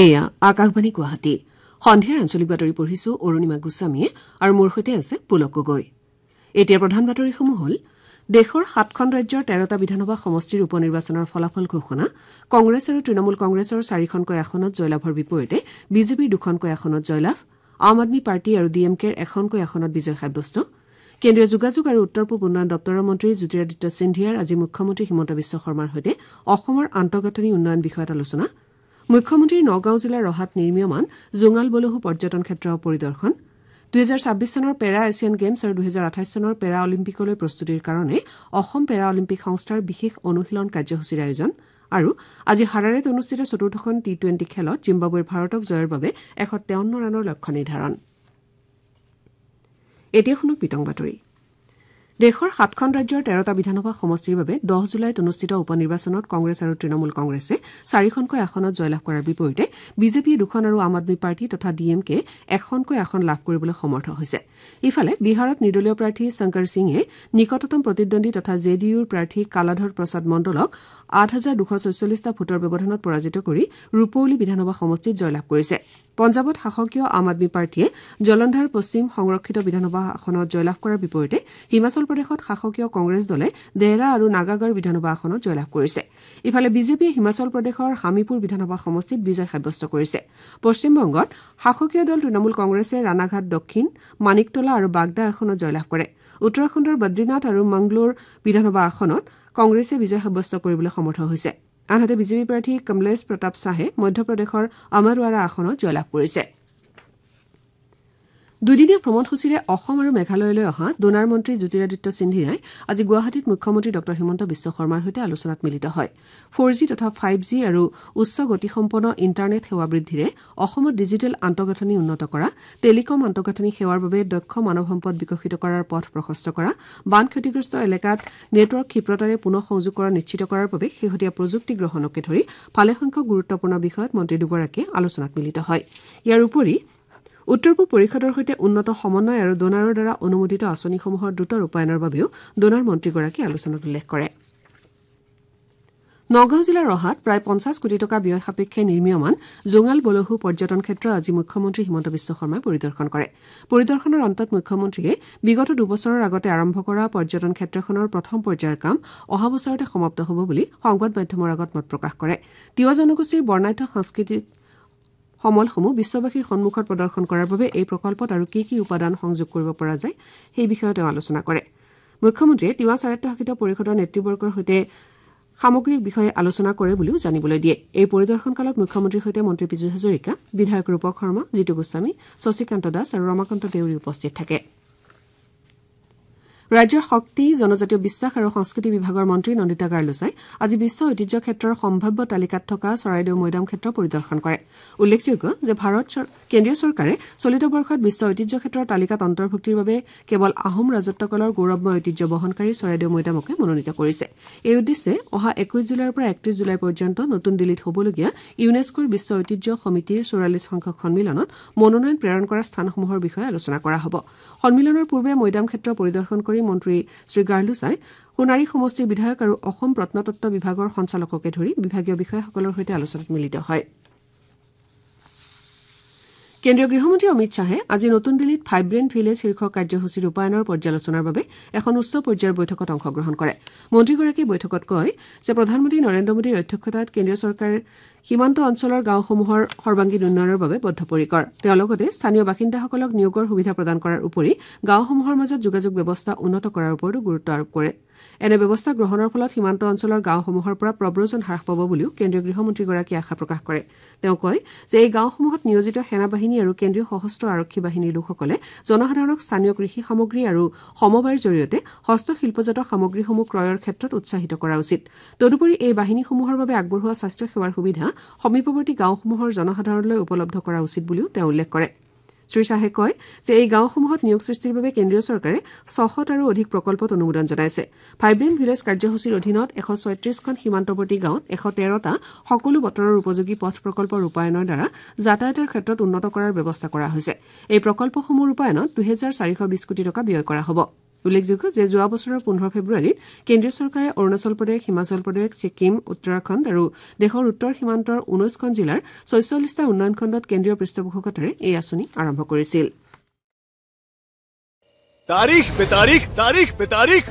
এয়া আকাশবাণী গুৱাহাটী সন্ধিয়াৰ আঞ্চলিক বাতৰি পঢ়িছো অৰুণিমা গোস্বামীয়ে আৰু মোৰ সৈতে আছে পুলক গগৈ। এতিয়া প্ৰধান বাতৰিসমূহ হ'ল দেশৰ 7খন ৰাজ্যৰ 13টা বিধানসভা সমষ্টিৰ উপ নিৰ্বাচনৰ ফলাফল ঘোষণা, কংগ্ৰেছ আৰু তৃণমূল কংগ্ৰেছৰ 4খনকৈ আসনত জয়লাভৰ বিপৰীতে বিজেপিৰ 2খনকৈ আসনত জয়লাভ, আম আদমী পাৰ্টি আৰু ডিএমকেৰ এখনকৈ আসনত বিজয় সাব্যস্ত, কেন্দ্ৰীয় যোগাযোগ আৰু উত্তৰ পূব উন্নয়ন দপ্তৰৰ মন্ত্ৰী জ্যোতিৰাদিত্য সিন্ধিয়াৰ আজি মুখ্যমন্ত্ৰী হিমন্ত বিশ্ব শৰ্মাৰ সৈতে অসমৰ আন্তঃগাঁথনি উন্নয়ন বিষয়ত আলোচনা, মুখ্যমন্ত্ৰীৰ নগাঁও জিলাৰ ৰহাত নিৰ্মীয়মান জোঙাল বলহু পৰ্যটন ক্ষেত্ৰ পৰিদৰ্শন, 2026 চনৰ পেৰা এছিয়ান গেমছ আৰু 2028 চনৰ পেৰা অলিম্পিকলৈ প্ৰস্তুতিৰ কাৰণে অসম পেৰা অলিম্পিক সংস্থাৰ বিশেষ অনুশীলন কাৰ্যসূচীৰ আয়োজন আৰু আজি হাৰাৰেত অনুষ্ঠিত চতুৰ্থখন টি20 খেলত জিম্বাবুৱেৰ ভাৰতক জয়ৰ বাবে 153 ৰানৰ লক্ষ্য নিৰ্ধাৰণ। এতিয়া শুনক বিতং বাতৰি। দেশৰ 7খন ৰাজ্যৰ 13টা বিধানসভা সমষ্টিৰ বাবে 10 জুলাইত অনুষ্ঠিত উপ নিৰ্বাচনত কংগ্ৰেছ আৰু তৃণমূল কংগ্ৰেছে 4খনকৈ আসনত জয়লাভ কৰাৰ বিপৰীতে বিজেপিয়ে 2খন আৰু আম আদমী পাৰ্টি তথা ডিএমকে এখনকৈ আসন লাভ কৰিবলৈ সমৰ্থ হৈছে। ইফালে বিহাৰত নিৰ্দলীয় প্ৰাৰ্থী শংকৰ সিঙে নিকটতম প্ৰতিদ্বন্দ্বী তথা জেডিইউৰ প্ৰাৰ্থী কালাধৰ প্ৰসাদ মণ্ডলক 8,244টা ভোটৰ ব্যৱধানত পৰাজিত কৰি ৰূপৌলী বিধানসভা সমষ্টিত জয়লাভ কৰিছে। পঞ্জাৱত শাসকীয় আম আদমী পাৰ্টীয়ে জলন্ধৰ পশ্চিম সংৰক্ষিত বিধানসভা আসনত জয়লাভ কৰাৰ বিপৰীতে হিমাচল প্ৰদেশত শাসকীয় কংগ্ৰেছ দলে দেহৰা আৰু নাগাগড় বিধানসভা আসনত জয়লাভ কৰিছে। ইফালে বিজেপিয়ে হিমাচল প্ৰদেশৰ হামিপুৰ বিধানসভা সমষ্টিত বিজয় সাব্যস্ত কৰিছে। পশ্চিমবংগত শাসকীয় দল তৃণমূল কংগ্ৰেছে ৰাণাঘাট দক্ষিণ, মানিকতলা আৰু বাগদা আসনত জয়লাভ কৰে। উত্তৰাখণ্ডৰ বদ্ৰীনাথ আৰু মংগলোৰ বিধানসভা আসনত কংগ্ৰেছে বিজয় সাব্যস্ত কৰিবলৈ সমৰ্থ হৈছে। আনহাতে বিজেপি প্ৰাৰ্থী কমলেশ প্ৰতাপ শাহে মধ্যপ্ৰদেশৰ আমৰৱাৰা আসনত জয়লাভ কৰিছে। দুদিনীয়া ভ্ৰমণসূচীৰে অসম আৰু মেঘালয়লৈ অহা ডোনাৰ মন্ত্ৰী জ্যোতিৰাদিত্য সিন্ধিয়াই আজি গুৱাহাটীত মুখ্যমন্ত্ৰী ড হিমন্ত বিশ্ব শৰ্মাৰ সৈতে আলোচনাত মিলিত হয়। 4G তথা 5G আৰু উচ্চ গতিসম্পন্ন ইণ্টাৰনেট সেৱা বৃদ্ধিৰে অসমত ডিজিটেল আন্তঃগাঁথনি উন্নত কৰা, টেলিকম আন্তঃগাঁথনি সেৱাৰ বাবে দক্ষ মানৱ সম্পদ বিকশিত কৰাৰ পথ প্ৰশস্ত কৰা, বান ক্ষতিগ্ৰস্ত এলেকাত নেটৱৰ্ক ক্ষীপ্ৰতাৰে পুনৰ সংযোগ কৰা নিশ্চিত কৰাৰ বাবে শেহতীয়া প্ৰযুক্তি গ্ৰহণকে ধৰি ভালেসংখ্যক গুৰুত্বপূৰ্ণ বিষয়ত মন্ত্ৰী দুগৰাকীয়ে আলোচনাত মিলিত হয়। ইয়াৰ উপৰি উত্তৰ পূব পৰিষদৰ সৈতে উন্নত সমন্বয় আৰু ডোনাৰৰ দ্বাৰা অনুমোদিত আঁচনিসমূহৰ দ্ৰুত ৰূপায়ণৰ বাবেও ডোনাৰ মন্ত্ৰীগৰাকীয়ে আলোচনাত উল্লেখ কৰে। নগাঁও জিলাৰ ৰহাত প্ৰায় 50 কোটি টকা ব্যয় সাপেক্ষে নিৰ্মীয়মান জোঙাল বলহু পৰ্যটন ক্ষেত্ৰ আজি মুখ্যমন্ত্ৰী হিমন্ত বিশ্ব শৰ্মাই পৰিদৰ্শন কৰে। পৰিদৰ্শনৰ অন্তত মুখ্যমন্ত্ৰীয়ে বিগত 2 বছৰৰ আগতে আৰম্ভ কৰা পৰ্যটন ক্ষেত্ৰখনৰ প্ৰথম পৰ্যায়ৰ কাম অহা বছৰতে সমাপ্ত হ'ব বুলি সংবাদ মাধ্যমৰ আগত মত প্ৰকাশ কৰে। তিৱা জনগোষ্ঠীৰ বৰ্ণাঢ্য সাংস্কৃতিক সমলসমূহ বিশ্ববাসীৰ সন্মুখত প্ৰদৰ্শন কৰাৰ বাবে এই প্ৰকল্পত আৰু কি কি উপাদান সংযোগ কৰিব পৰা যায় সেই বিষয়ে তেওঁ আলোচনা কৰে। মুখ্যমন্ত্ৰীয়ে তিৱা স্বায়ত্তশাসিত পৰিষদৰ নেতৃবৰ্গৰ সৈতে সামগ্ৰিক বিষয়ে আলোচনা কৰে বুলিও জানিবলৈ দিয়ে। এই পৰিদৰ্শন কালত মুখ্যমন্ত্ৰীৰ সৈতে মন্ত্ৰী পীযুষ হাজৰিকা, বিধায়ক ৰূপক শৰ্মা, জিতু গোস্বামী, শশীকান্ত দাস আৰু ৰমাকান্ত দেউৰী উপস্থিত থাকে। ৰাজ্যৰ শক্তি, জনজাতীয় বিশ্বাস আৰু সংস্কৃতি বিভাগৰ মন্ত্ৰী নন্দিতা গাৰ্লুছাই আজি বিশ্ব ঐতিহ্য ক্ষেত্ৰৰ সম্ভাৱ্য তালিকাত থকা চৰাইদেউ মৈদাম ক্ষেত্ৰ পৰিদৰ্শন কৰে। উল্লেখযোগ্য যে কেন্দ্ৰীয় চৰকাৰে চলিত বৰ্ষত বিশ্ব ঐতিহ্য ক্ষেত্ৰৰ তালিকাত অন্তৰ্ভুক্তিৰ বাবে কেৱল আহোম ৰাজত্বকালৰ গৌৰৱময় ঐতিহ্য বহনকাৰী চৰাইদেউ মৈদামকে মনোনীত কৰিছে। এই উদ্দেশ্যে অহা 21 জুলাইৰ পৰা 31 জুলাই পৰ্যন্ত নতুন দিল্লীত হ'বলগীয়া ইউনেস্কোৰ বিশ্ব ঐতিহ্য সমিতিৰ 44 সংখ্যক সন্মিলনত মনোনয়ন প্ৰেৰণ কৰা স্থানসমূহৰ বিষয়ে আলোচনা কৰা হ'ব। সন্মিলনৰ পূৰ্বে মৈদাম ক্ষেত্ৰ পৰিদৰ্শন কৰি মন্ত্ৰী শ্ৰী গাৰ্লুছাই সোণাৰী সমষ্টিৰ বিধায়ক আৰু অসম প্ৰত্নতত্ত্ব বিভাগৰ সঞ্চালককে ধৰি বিভাগীয় বিষয়াসকলৰ সৈতে আলোচনাত মিলিত হয়। কেন্দ্ৰীয় গৃহমন্ত্ৰী অমিত শ্বাহে আজি নতুন দিল্লীত ভাইব্ৰেণ্ট ভিলেজ শীৰ্ষক কাৰ্যসূচী ৰূপায়ণৰ পৰ্যালোচনাৰ বাবে এখন উচ্চ পৰ্যায়ৰ বৈঠকত অংশগ্ৰহণ কৰে। মন্ত্ৰীগৰাকীয়ে বৈঠকত কয় যে প্ৰধানমন্ত্ৰী নৰেন্দ্ৰ মোদীৰ অধ্যক্ষতাত কেন্দ্ৰীয় চৰকাৰে সীমান্ত অঞ্চলৰ গাঁওসমূহৰ সৰ্বাংগীন উন্নয়নৰ বাবে বদ্ধপৰিকৰ। তেওঁ লগতে স্থানীয় বাসিন্দাসকলক নিয়োগৰ সুবিধা প্ৰদান কৰাৰ উপৰি গাঁওসমূহৰ মাজত যোগাযোগ ব্যৱস্থা উন্নত কৰাৰ ওপৰতো গুৰুত্ব আৰোপ কৰে। এনে ব্যৱস্থা গ্ৰহণৰ ফলত সীমান্ত অঞ্চলৰ গাঁওসমূহৰ পৰা প্ৰব্ৰজন হ্ৰাস পাব বুলিও কেন্দ্ৰীয় গৃহমন্ত্ৰীগৰাকীয়ে আশা প্ৰকাশ কৰে। তেওঁ কয় যে এই গাঁওসমূহত নিয়োজিত সেনাবাহিনী আৰু কেন্দ্ৰীয় সশস্ত্ৰ আৰক্ষী বাহিনীৰ লোকসকলে জনসাধাৰণক স্থানীয় কৃষি সামগ্ৰী আৰু সমবায়ৰ জৰিয়তে হস্তশিল্পজাত সামগ্ৰীসমূহ ক্ৰয়ৰ ক্ষেত্ৰত উৎসাহিত কৰা উচিত। তদুপৰি এই বাহিনীসমূহৰ বাবে আগবঢ়োৱা স্বাস্থ্য সেৱাৰ সুবিধা সমীপৱৰ্তী গাঁওসমূহৰ জনসাধাৰণলৈ উপলব্ধ কৰা উচিত বুলিও তেওঁ উল্লেখ কৰে। শ্ৰীশ্বাহে কয় যে এই গাঁওসমূহত নিয়োগ সৃষ্টিৰ বাবে কেন্দ্ৰীয় চৰকাৰে 600টাৰো অধিক প্ৰকল্পত অনুমোদন জনাইছে। ভাইব্ৰেণ্ট ভিলেজ কাৰ্যসূচীৰ অধীনত 136খন সীমান্তৱৰ্তী গাঁৱত 113টা সকলো বতৰৰ উপযোগী পথ প্ৰকল্প ৰূপায়ণৰ দ্বাৰা যাতায়াতৰ ক্ষেত্ৰত উন্নত কৰাৰ ব্যৱস্থা কৰা হৈছে। এই প্ৰকল্পসমূহ ৰূপায়ণত 2,420 কোটি টকা ব্যয় কৰা হ'ব। উল্লেখযোগ্য যে যোৱা বছৰৰ 15 ফেব্ৰুৱাৰীত কেন্দ্ৰীয় চৰকাৰে অৰুণাচল প্ৰদেশ, হিমাচল প্ৰদেশ, ছিকিম, উত্তৰাখণ্ড আৰু দেশৰ উত্তৰ সীমান্তৰ 19খন জিলাৰ 44টা উন্নয়ন খণ্ডত কেন্দ্ৰীয় পৃষ্ঠপোষকতাৰে এই আঁচনি আৰম্ভ কৰিছিল। तारीख पे तारीख, तारीख पे तारीख।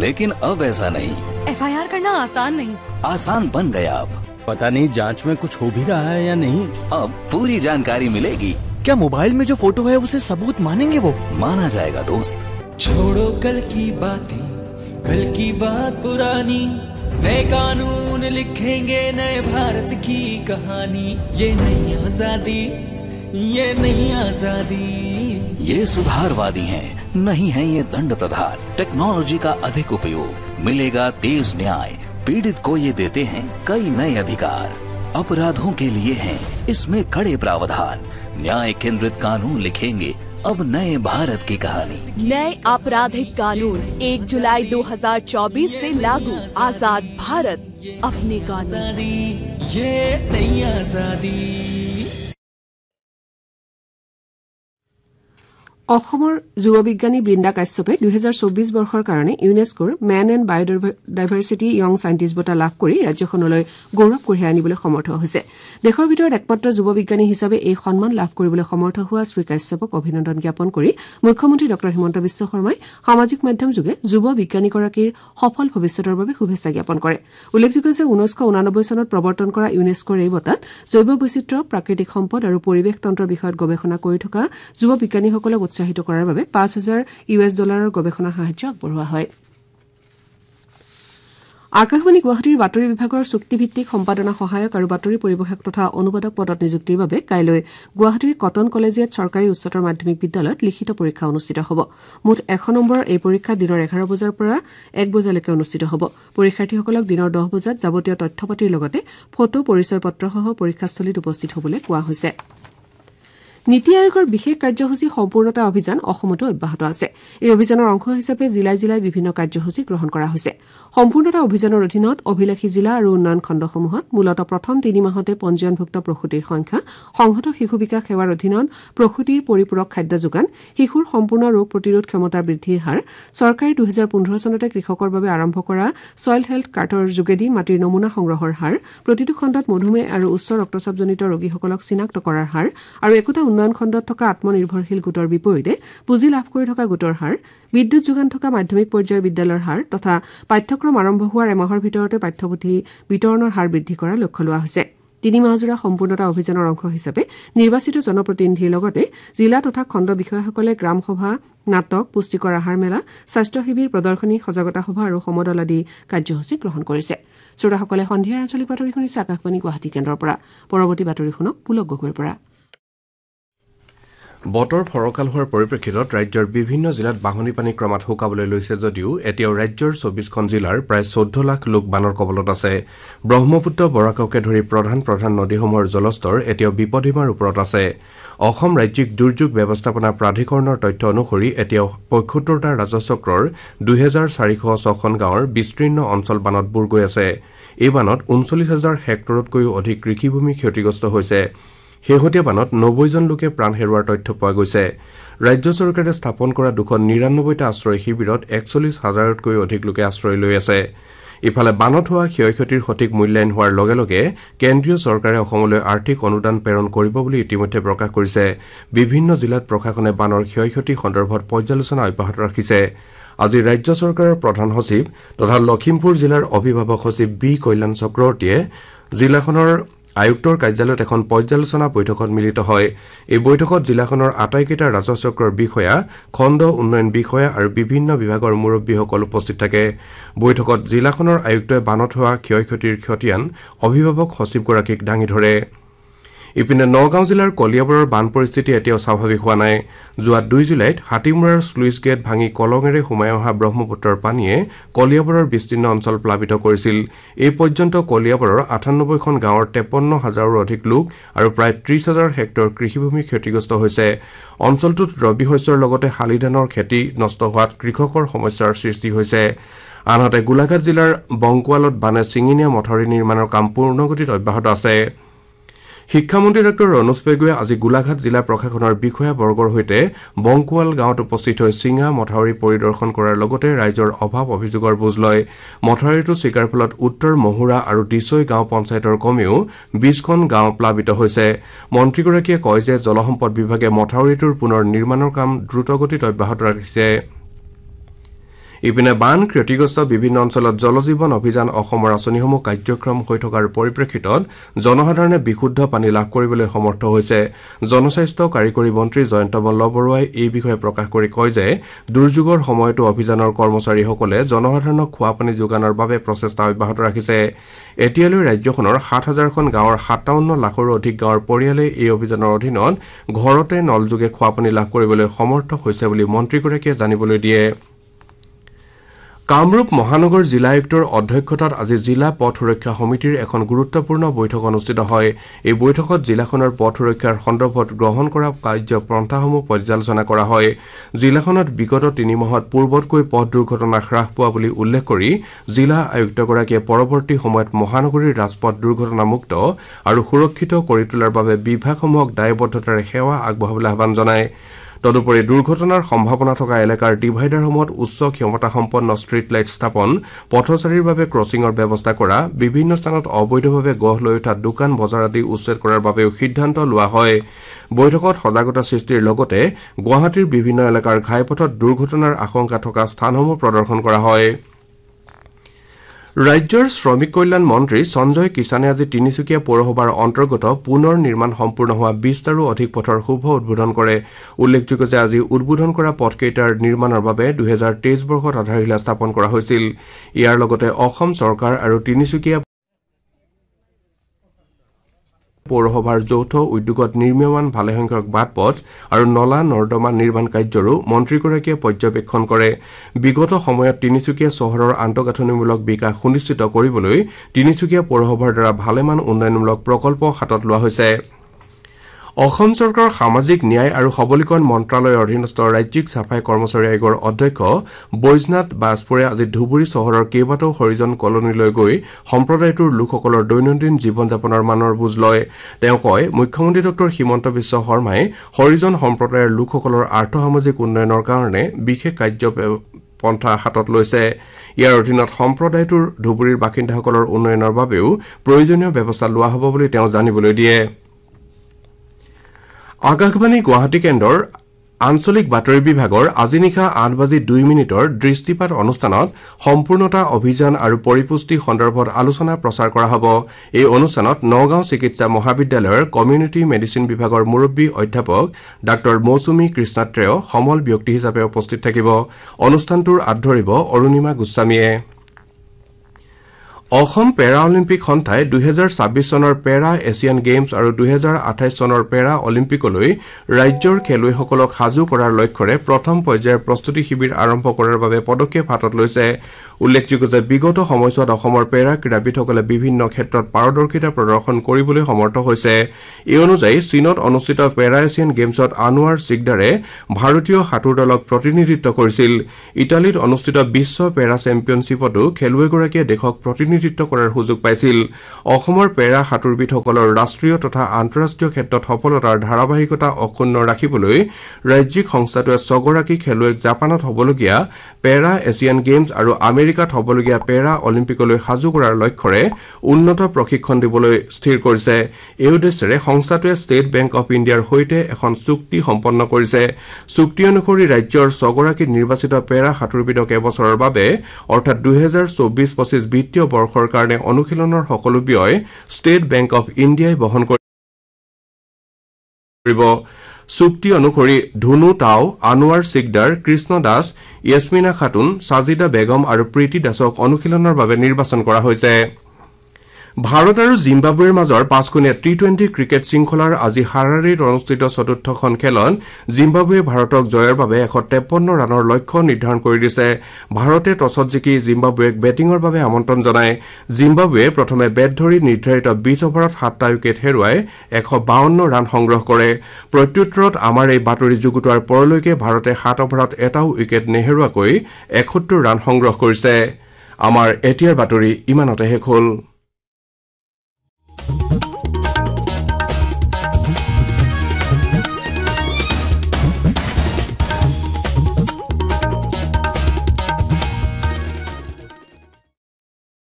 लेकिन अब ऐसा नहीं। FIR करना आसान नहीं। आसान बन गया अब। पता नहीं जांच में कुछ हो भी रहा है या नहीं। अब पूरी जानकारी मिलेगी। क्या मोबाइल में जो फोटो है उसे सबूत मानेंगे वो? माना जाएगा दोस्त। छोड़ो कल की बातें, कल की बात पुरानी, नए कानून लिखेंगे नए भारत की कहानी। ये नई आजादी, ये नई आजादी। ये सुधारवादी हैं, नहीं है ये दंड प्रधान। टेक्नोलॉजी का अधिक उपयोग, मिलेगा तेज न्याय। पीड़ित को ये देते हैं कई नए अधिकार। अपराधों के लिए हैं इसमें कड़े प्रावधान। न्याय केंद्रित कानून लिखेंगे अब नए भारत की कहानी। नए आपराधिक कानून 1 जुलाई 2024 से लागू। आजाद भारत अपने कानून। ये नई आजादी। অসমৰ যুৱ বিজ্ঞানী বৃন্দা কাশ্যপে 2024 বৰ্ষৰ কাৰণে ইউনেস্কোৰ man and biodiversity young scientist বঁটা লাভ কৰি ৰাজ্যখনলৈ গৌৰৱ কঢ়িয়াই আনিবলৈ সমৰ্থ হৈছে। দেশৰ ভিতৰত একমাত্ৰ যুৱ বিজ্ঞানী হিচাপে এই সন্মান লাভ কৰিবলৈ সমৰ্থ হোৱা শ্ৰী কাশ্যপক অভিনন্দন জ্ঞাপন কৰি মুখ্যমন্ত্ৰী ডঃ হিমন্ত বিশ্ব শৰ্মাই সামাজিক মাধ্যম যোগে যুৱ বিজ্ঞানীগৰাকীৰ সফল ভৱিষ্যতৰ বাবে শুভেচ্ছা জ্ঞাপন কৰে। উল্লেখযোগ্য যে 1989 চনত প্ৰৱৰ্তন কৰা ইউনেস্কোৰ এই বঁটাত জৈৱ বৈচিত্ৰ্য, প্ৰাকৃতিক সম্পদ আৰু পৰিৱেশ তন্ত্ৰৰ বিষয়ত গৱেষণা কৰি থকা যুৱ বিজ্ঞানীসকলক উৎসাহিত কৰাৰ বাবে $5,000 গৱেষণা সাহায্য আগবঢ়োৱা হয়। আকাশবাণী গুৱাহাটীৰ বাতৰি বিভাগৰ চুক্তিভিত্তিক সম্পাদনা সহায়ক আৰু বাতৰি পৰিৱেশক তথা অনুবাদক পদত নিযুক্তিৰ বাবে কাইলৈ গুৱাহাটীৰ কটন কলেজিয়েট চৰকাৰী উচ্চতৰ মাধ্যমিক বিদ্যালয়ত লিখিত পৰীক্ষা অনুষ্ঠিত হ'ব। মুঠ 100 নম্বৰৰ এই পৰীক্ষা দিনৰ 11 বজাৰ পৰা 1 বজালৈকে অনুষ্ঠিত হ'ব। পৰীক্ষাৰ্থীসকলক দিনৰ 10 বজাত যাৱতীয় তথ্য পাতিৰ লগতে ফটো, পৰিচয় পত্ৰসহ পৰীক্ষাস্থলীত উপস্থিত হ'বলৈ কোৱা হৈছে। নীতি আয়োগৰ বিশেষ কাৰ্যসূচী সম্পূৰ্ণতা অভিযান অসমতো অব্যাহত আছে। এই অভিযানৰ অংশ হিচাপে জিলাই জিলাই বিভিন্ন কাৰ্যসূচী গ্ৰহণ কৰা হৈছে। সম্পূৰ্ণতা অভিযানৰ অধীনত অভিলাষী জিলা আৰু উন্নয়ন খণ্ডসমূহত মূলতঃ প্ৰথম 3 মাহতে পঞ্জীয়নভুক্ত প্ৰসূতিৰ সংখ্যা, সংহত শিশু বিকাশ সেৱাৰ অধীনত প্ৰসূতিৰ পৰিপূৰক খাদ্য যোগান, শিশুৰ সম্পূৰ্ণ ৰোগ প্ৰতিৰোধ ক্ষমতা বৃদ্ধিৰ হাৰ, চৰকাৰে 2015 চনতে কৃষকৰ বাবে আৰম্ভ কৰা ছইল হেল্থ কাৰ্ডৰ যোগেদি মাটিৰ নমুনা সংগ্ৰহৰ হাৰ, প্ৰতিটো খণ্ডত মধুমেহ আৰু উচ্চ ৰক্তচাপজনিত ৰোগীসকলক চিনাক্ত কৰাৰ হাৰ আৰু একোটা উন্নয়ন খণ্ডত থকা আত্মনিৰ্ভৰশীল গোটৰ বিপৰীতে পুঁজি লাভ কৰি থকা গোটৰ হাৰ, বিদ্যুৎ যোগান থকা মাধ্যমিক পৰ্যায়ৰ বিদ্যালয়ৰ হাৰ তথা পাঠ্যক্ৰম আৰম্ভ হোৱাৰ এমাহৰ ভিতৰতে পাঠ্যপুথি বিতৰণৰ হাৰ বৃদ্ধি কৰাৰ লক্ষ্য লোৱা হৈছে। 3 মাহজোৰা সম্পূৰ্ণতা অভিযানৰ অংশ হিচাপে নিৰ্বাচিত জনপ্ৰতিনিধিৰ লগতে জিলা তথা খণ্ড বিষয়াসকলে গ্ৰাম সভা, নাটক, পুষ্টিকৰ আহাৰ মেলা, স্বাস্থ্য শিবিৰ, প্ৰদৰ্শনী, সজাগতা সভা আৰু সমদল আদি কাৰ্যসূচী গ্ৰহণ কৰিছে। শ্ৰোতাসকলে সন্ধিয়াৰ আঞ্চলিক বাতৰি শুনিছে আকাশবাণী গুৱাহাটী কেন্দ্ৰৰ পৰা। পৰৱৰ্তী বাতৰি শুনক পুলক গগৈৰ পৰা। বতৰ ফৰকাল হোৱাৰ পৰিপ্ৰেক্ষিতত ৰাজ্যৰ বিভিন্ন জিলাত বাঢ়নি পানী ক্ৰমাৎ শুকাবলৈ লৈছে যদিও এতিয়াও ৰাজ্যৰ 24খন জিলাৰ প্ৰায় 14 লাখ লোক বানৰ কবলত আছে। ব্ৰহ্মপুত্ৰ, বৰাককে ধৰি প্ৰধান প্ৰধান নদীসমূহৰ জলস্তৰ এতিয়াও বিপদসীমাৰ ওপৰত আছে। অসম ৰাজ্যিক দুৰ্যোগ ব্যৱস্থাপনা প্ৰাধিকৰণৰ তথ্য অনুসৰি এতিয়াও ৭৫টা ৰাজচক্ৰৰ ২,৪০৬খন গাঁৱৰ বিস্তীৰ্ণ অঞ্চল বানত বুৰ গৈ আছে। এই বানত ৩৯,০০০ হেক্টৰতকৈও অধিক কৃষিভূমি ক্ষতিগ্ৰস্ত হৈছে। শেহতীয়া বানত ৯০ জন লোকে প্ৰাণ হেৰুওৱাৰ তথ্য পোৱা গৈছে। ৰাজ্য চৰকাৰে স্থাপন কৰা 299টা আশ্ৰয় শিবিৰত ৪১,০০০তকৈ অধিক লোকে আশ্ৰয় লৈ আছে। ইফালে বানত হোৱা ক্ষয় ক্ষতিৰ সঠিক মূল্যায়ন হোৱাৰ লগে লগে কেন্দ্ৰীয় চৰকাৰে অসমলৈ আৰ্থিক অনুদান প্ৰেৰণ কৰিব বুলি ইতিমধ্যে প্ৰকাশ কৰিছে। বিভিন্ন জিলাত প্ৰশাসনে বানৰ ক্ষয় ক্ষতি সন্দৰ্ভত পৰ্যালোচনা অব্যাহত ৰাখিছে। আজি ৰাজ্য চৰকাৰৰ প্ৰধান সচিব তথা লখিমপুৰ জিলাৰ অভিভাৱক সচিব বি কল্যাণ চক্ৰৱৰ্তীয়ে জিলাখনৰ আয়ুক্তৰ কাৰ্যালয়ত এখন পৰ্যালোচনা বৈঠকত মিলিত হয়। এই বৈঠকত জিলাখনৰ আটাইকেইটা ৰাজচক্ৰৰ বিষয়া, খণ্ড উন্নয়ন বিষয়া আৰু বিভিন্ন বিভাগৰ মুৰব্বীসকল উপস্থিত থাকে। বৈঠকত জিলাখনৰ আয়ুক্তই বানত হোৱা ক্ষয় ক্ষতিৰ খতিয়ান অভিভাৱক সচিবগৰাকীক দাঙি ধৰে। ইপিনে নগাঁও জিলাৰ কলিয়াবৰৰ বান পৰিস্থিতি এতিয়াও স্বাভাৱিক হোৱা নাই। যোৱা 2 জুলাইত হাতীমূৰাৰ শ্লুইচ গেট ভাঙি কলঙেৰে সোমাই অহা ব্ৰহ্মপুত্ৰৰ পানীয়ে কলিয়াবৰৰ বিস্তীৰ্ণ অঞ্চল প্লাবিত কৰিছিল। এই পৰ্যন্ত কলিয়াবৰৰ 98খন গাঁৱৰ 53,000ৰো অধিক লোক আৰু প্ৰায় 30,000 হেক্টৰ কৃষিভূমি ক্ষতিগ্ৰস্ত হৈছে। অঞ্চলটোত ৰবি শস্যৰ লগতে শালি ধানৰ খেতি নষ্ট হোৱাত কৃষকৰ সমস্যাৰ সৃষ্টি হৈছে। আনহাতে গোলাঘাট জিলাৰ বংকুৱালত বানে ছিঙি নিয়া মথাউৰি নিৰ্মাণৰ কাম পূৰ্ণগতিত অব্যাহত আছে। শিক্ষামন্ত্ৰী ডঃ ৰণোজ পেগুৱে আজি গোলাঘাট জিলা প্ৰশাসনৰ বিষয়াবৰ্গৰ সৈতে বংকুৱাল গাঁৱত উপস্থিত হৈ চিঙা মথাউৰি পৰিদৰ্শন কৰাৰ লগতে ৰাইজৰ অভাৱ অভিযোগৰ বুজ লয় মথাউৰিটো ছিগাৰ ফলত উত্তৰ মহুৰা আৰু ডিছৈ গাঁও পঞ্চায়তৰ কমেও 20খন গাঁও প্লাবিত হৈছে মন্ত্ৰীগৰাকীয়ে কয় যে জলসম্পদ বিভাগে মথাউৰিটোৰ পুনৰ নিৰ্মাণৰ কাম দ্ৰুতগতিত অব্যাহত ৰাখিছে ইপিনে বান ক্ষতিগ্ৰস্ত বিভিন্ন অঞ্চলত জলজীৱন অভিযান অসমৰ আঁচনিসমূহ কাৰ্যক্ষম হৈ থকাৰ পৰিপ্ৰেক্ষিতত জনসাধাৰণে বিশুদ্ধ পানী লাভ কৰিবলৈ সমৰ্থ হৈছে জনস্বাস্থ্য কাৰিকৰী মন্ত্ৰী জয়ন্ত মল্ল বৰুৱাই এই বিষয়ে প্ৰকাশ কৰি কয় যে দুৰ্যোগৰ সময়তো অভিযানৰ কৰ্মচাৰীসকলে জনসাধাৰণক খোৱা পানী যোগানৰ বাবে প্ৰচেষ্টা অব্যাহত ৰাখিছে এতিয়ালৈ ৰাজ্যখনৰ ৭,০০০খন গাঁৱৰ ৫৭ লাখৰো অধিক গাঁৱৰ পৰিয়ালে এই অভিযানৰ অধীনত ঘৰতে নলযোগে খোৱা পানী লাভ কৰিবলৈ সমৰ্থ হৈছে বুলি মন্ত্ৰীগৰাকীয়ে জানিবলৈ দিয়ে কামৰূপ মহানগৰ জিলা আয়ুক্তৰ অধ্যক্ষতাত আজি জিলা পথ সুৰক্ষা সমিতিৰ এখন গুৰুত্বপূৰ্ণ বৈঠক অনুষ্ঠিত হয় এই বৈঠকত জিলাখনৰ পথ সুৰক্ষাৰ সন্দৰ্ভত গ্ৰহণ কৰা কাৰ্যপন্থাসমূহ পৰ্যালোচনা কৰা হয় জিলাখনত বিগত 3 মাহত পূৰ্বতকৈ পথ দুৰ্ঘটনা হ্ৰাস পোৱা বুলি উল্লেখ কৰি জিলা আয়ুক্তগৰাকীয়ে পৰৱৰ্তী সময়ত মহানগৰীৰ ৰাজপথ দুৰ্ঘটনামুক্ত আৰু সুৰক্ষিত কৰি তোলাৰ বাবে বিভাগসমূহক দায়বদ্ধতাৰে সেৱা আগবঢ়াবলৈ আহ্বান জনায় তদুপৰি দুৰ্ঘটনাৰ সম্ভাৱনা থকা এলেকাৰ ডিভাইডাৰসমূহত উচ্চ ক্ষমতাসম্পন্ন ষ্ট্ৰীট লাইট স্থাপন পথচাৰীৰ বাবে ক্ৰছিঙৰ ব্যৱস্থা কৰা বিভিন্ন স্থানত অবৈধভাৱে গঢ় লৈ উঠা দোকান বজাৰ আদি উচ্ছেদ কৰাৰ বাবেও সিদ্ধান্ত লোৱা হয় বৈঠকত সজাগতা সৃষ্টিৰ লগতে গুৱাহাটীৰ বিভিন্ন এলেকাৰ ঘাইপথত দুৰ্ঘটনাৰ আশংকা থকা স্থানসমূহ প্ৰদৰ্শন কৰা হয় ৰাজ্যৰ শ্ৰমিক কল্যাণ মন্ত্ৰী সঞ্জয় কিষাণে আজি তিনিচুকীয়া পৌৰসভাৰ অন্তৰ্গত পুনৰ নিৰ্মাণ সম্পূৰ্ণ হোৱা 20টাৰো অধিক পথৰ শুভ উদ্বোধন কৰে উল্লেখযোগ্য যে আজি উদ্বোধন কৰা পথকেইটাৰ নিৰ্মাণৰ বাবে 2023 বৰ্ষত আধাৰশিলা স্থাপন কৰা হৈছিল ইয়াৰ লগতে অসম চৰকাৰ আৰু তিনিচুকীয়া পৌৰসভাৰ যৌথ উদ্যোগত নিৰ্মীয়মান ভালেসংখ্যক বাটপথ আৰু নলা নৰ্দমা নিৰ্মাণ কাৰ্যৰো মন্ত্ৰীগৰাকীয়ে পৰ্যবেক্ষণ কৰে বিগত সময়ত তিনিচুকীয়া চহৰৰ আন্তঃগাঁথনিমূলক বিকাশ সুনিশ্চিত কৰিবলৈ তিনিচুকীয়া পৌৰসভাৰ দ্বাৰা ভালেমান উন্নয়নমূলক প্ৰকল্প হাতত লোৱা হৈছে অসম চৰকাৰৰ সামাজিক ন্যায় আৰু সবলীকৰণ মন্ত্ৰালয়ৰ অধীনস্থ ৰাজ্যিক ছাফাই কৰ্মচাৰী আয়োগৰ অধ্যক্ষ বৈজনাথ বাজপুৰে আজি ধুবুৰী চহৰৰ কেইবাটাও হৰিজন কলনীলৈ গৈ সম্প্ৰদায়টোৰ লোকসকলৰ দৈনন্দিন জীৱন যাপনৰ মানৰ বুজ লয় তেওঁ কয় মুখ্যমন্ত্ৰী ডঃ হিমন্ত বিশ্ব শৰ্মাই হৰিজন সম্প্ৰদায়ৰ লোকসকলৰ আৰ্থসামাজিক উন্নয়নৰ কাৰণে বিশেষ কাৰ্যপন্থা হাতত লৈছে ইয়াৰ অধীনত সম্প্ৰদায়টোৰ ধুবুৰীৰ বাসিন্দাসকলৰ উন্নয়নৰ বাবেও প্ৰয়োজনীয় ব্যৱস্থা লোৱা হ'ব বুলি তেওঁ জানিবলৈ দিয়ে আকাশবাণী গুৱাহাটী কেন্দ্ৰৰ আঞ্চলিক বাতৰি বিভাগৰ আজি নিশা 8:02 দৃষ্টিপাত অনুষ্ঠানত সম্পূৰ্ণতা অভিযান আৰু পৰিপুষ্টি সন্দৰ্ভত আলোচনা প্ৰচাৰ কৰা হ'ব এই অনুষ্ঠানত নগাঁও চিকিৎসা মহাবিদ্যালয়ৰ কমিউনিটি মেডিচিন বিভাগৰ মুৰব্বী অধ্যাপক ডাক্তৰ মৌচুমী কৃষ্ণাত্ৰেয় সমল ব্যক্তি হিচাপে উপস্থিত থাকিব অনুষ্ঠানটোৰ আঁত ধৰিব অৰুণিমা গোস্বামীয়ে অসম পেৰা অলিম্পিক সন্থাই 2026 চনৰ পেৰা এছিয়ান গেমছ আৰু 2028 চনৰ পেৰা অলিম্পিকলৈ ৰাজ্যৰ খেলুৱৈসকলক সাজু কৰাৰ লক্ষ্যৰে প্ৰথম পৰ্যায়ৰ প্ৰস্তুতি শিবিৰ আৰম্ভ কৰাৰ বাবে পদক্ষেপ হাতত লৈছে উল্লেখযোগ্য যে বিগত সময়ছোৱাত অসমৰ পেৰা ক্ৰীড়াবিদসকলে বিভিন্ন ক্ষেত্ৰত পাৰদৰ্শিতা প্ৰদৰ্শন কৰিবলৈ সমৰ্থ হৈছে এই অনুযায়ী চীনত অনুষ্ঠিত পেৰা এছিয়ান গেমছত আনোৱাৰ সিকদাৰে ভাৰতীয় সাঁতোৰ দলক প্ৰতিনিধিত্ব কৰিছিল ইটালীত অনুষ্ঠিত বিশ্ব পেৰা চেম্পিয়নশ্বিপতো খেলুৱৈগৰাকীয়ে দেশক প্ৰতিনিধিত্ব কৰাৰ সুযোগ পাইছিল অসমৰ পেৰা সাঁতোৰবিদসকলৰ ৰাষ্ট্ৰীয় তথা আন্তঃৰাষ্ট্ৰীয় ক্ষেত্ৰত সফলতাৰ ধাৰাবাহিকতা অক্ষুণ্ণ ৰাখিবলৈ ৰাজ্যিক সংস্থাটোৱে 6 গৰাকী খেলুৱৈক জাপানত হ'বলগীয়া পেৰা এছিয়ান গেমছ আৰু আমেৰিকাত হ'বলগীয়া পেৰা অলিম্পিকলৈ সাজু কৰাৰ লক্ষ্যৰে উন্নত প্ৰশিক্ষণ দিবলৈ স্থিৰ কৰিছে এই উদ্দেশ্যেৰে সংস্থাটোৱে ষ্টেট বেংক অফ ইণ্ডিয়াৰ সৈতে এখন চুক্তি সম্পন্ন কৰিছে চুক্তি অনুসৰি ৰাজ্যৰ 6 গৰাকী নিৰ্বাচিত পেৰা সাঁতোৰবিদক এবছৰৰ বাবে অৰ্থাৎ 2024-25 বিত্তীয় বৰ্ষৰ কাৰণে অনুশীলনৰ সকলো ব্যয় ষ্টেট বেংক অফ ইণ্ডিয়াই বহন কৰিব চুক্তি অনুসৰি ধুনু টাও আনোৱাৰ সিকদাৰ কৃষ্ণ দাস ইয়াসমিনা খাতুন সাজিদা বেগম আৰু প্ৰীতি দাসক অনুশীলনৰ বাবে নিৰ্বাচন কৰা হৈছে ভাৰত আৰু জিম্বাবৱেৰ মাজৰ 5খনীয়া টি20 ক্ৰিকেট শৃংখলাৰ আজি হাৰাৰেত অনুষ্ঠিত চতুৰ্থখন খেলত জিম্বাবৱে ভাৰতক জয়ৰ বাবে 153 ৰানৰ লক্ষ্য নিৰ্ধাৰণ কৰি দিছে ভাৰতে টছত জিকি জিম্বাবৱেক বেটিংৰ বাবে আমন্ত্ৰণ জনায় জিম্বাবৱে প্ৰথমে বেট ধৰি নিৰ্ধাৰিত 20 অভাৰত 7টা উইকেট হেৰুৱাই 152 ৰান সংগ্ৰহ কৰে প্ৰত্যুত্তৰত আমাৰ এই বাতৰি যুগুতোৱাৰ পৰলৈকে ভাৰতে 7 অভাৰত এটাও উইকেট নেহেৰুৱাকৈ 71 ৰান সংগ্ৰহ কৰিছে আমাৰ এতিয়াৰ বাতৰি ইমানতে শেষ হ'ল